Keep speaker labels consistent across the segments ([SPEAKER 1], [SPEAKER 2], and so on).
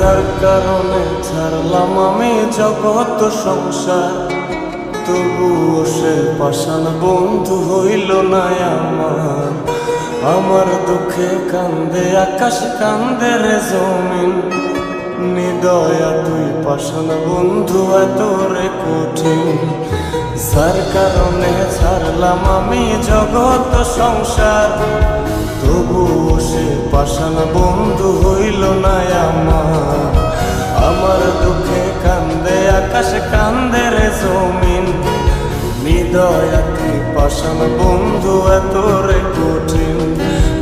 [SPEAKER 1] যার কারণে ছাড়লাম আমি জগৎ সংসার, তবুও সে পাষাণ বন্ধু হইল না আমার। আমার দুঃখে কান্দে আকাশ, কান্দে রে জমিন, নিদয়া তুই পাষাণ বন্ধু এত রে কঠিন। যার কারণে ছাড়লাম আমি জগৎ সংসার, তবুও সে পাষাণ বন্ধু হইল না আমার। আমার দুঃখে কান্দে আকাশ, কান্দে রে জমিন, নিদয়া তুই পাষাণ বন্ধু এত রে কঠিন।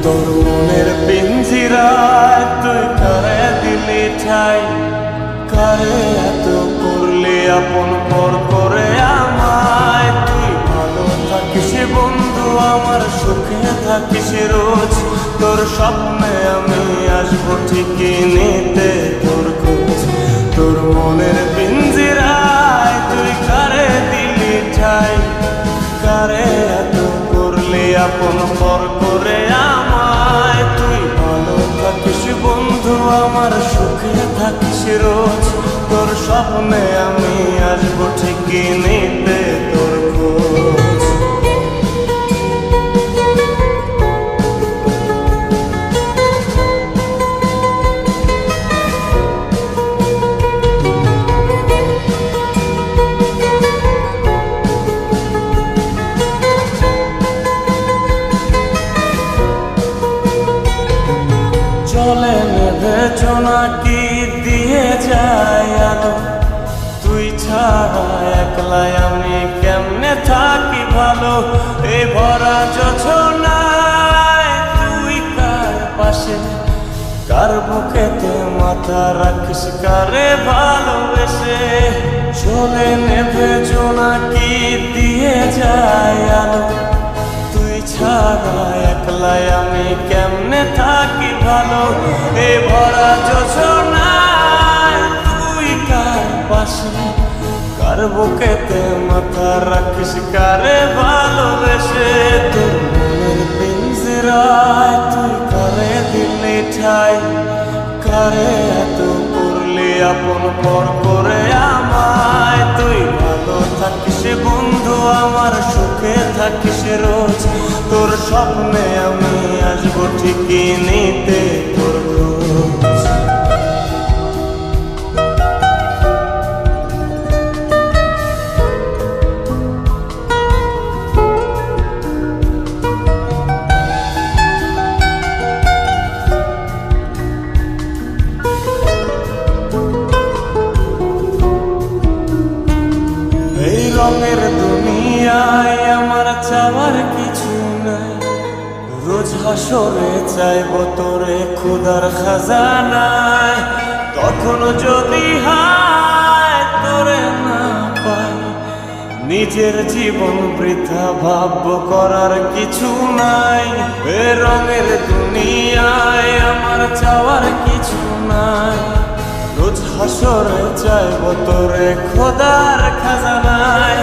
[SPEAKER 1] তোর মনের পিঞ্জিরায় তুই কারে দিলি ঠাই, কারে এত করলি আপন পর করে আমায়। তুই ভালো থাকিস বন্ধু আমার, সুখে থাকিস রোজ, তোর স্বপ্নে আমি আসবো ঠিকই নিতে তোর খোঁজ। তোর মনের পিঞ্জিরায় তুই কারে দিলি ঠাই, কারে এত করলি আপন পর করে আমায়। তুই ভালো থাকিস বন্ধু আমার, সুখে থাকিস রোজ, তোর স্বপ্নে আমি আসবো ঠিকই নিতে তোর খোঁজ। চলে নেবে জোনাকি দিয়ে যায় আলো, তুই ছাড়া একলাই আমি কেমনে থাকি ভালো। এ ভরা যোছনায় তুই কার পাশে, কার বুকেতে মাথা রাখিস, কারে ভালোবেসে। চলে নেবে জোনাকি দিয়ে যায় আলো, তুই ছাড়া একলাই আমি কেমনে থাকি ভালো। এ ভরা যোছনায় তুই কার পাশে, কার বুকেতে মাথা রাখিস, কারে ভালোবেসে। তোর মনের পিঞ্জিরায় তুই কারে দিলি ঠাই, কারে এত করলি আপন পর করে আমায়। তুই ভালো থাকিস বন্ধু আমার, সুখে থাকিস রোজ, তোর স্বপ্নে আমি আসবো ঠিকই নিতে তোর খোঁজ। এই রঙের দুনিয়ায় আমার চাওয়ার কিছু নাই, রোজ হাসরে চাইব তোরে ক্ষুধার খাজানায়। তখন যদি হায় তোরে না পাই, নিজের জীবন বৃথা ভাবব করার কিছু নাই। এ রঙের দুনিয়ায় আমার চাওয়ার কিছু নাই, রোজ হাসরে চাইব তোরে খোদার খাজানায়।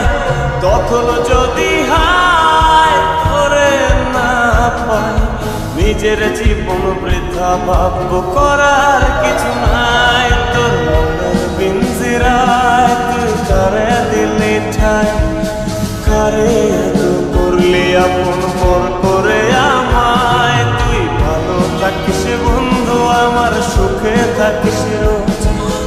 [SPEAKER 1] তখন যদি হায় তোরে না পাই, নিজের জীবন বৃথা ভাবব করার কিছু নাই। তোর মনের পিঞ্জিরায় তুই কারে দিলি ঠাই, কারে এত করলি আপন পর করে আমায়। তুই ভালো থাকিস বন্ধু আমার, সুখে থাকিস রোজ,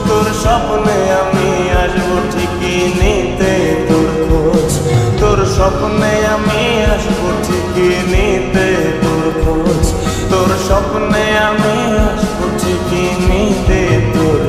[SPEAKER 1] তোর স্বপ্নে আমি আসবো ঠিকই নিতে তোর খোঁজ। তোর স্বপ্নে আমি আসবো ঠিকই নিতে তোর খোঁজ, তোর স্বপ্নে আমি আসবো ঠিকই নিতে তোর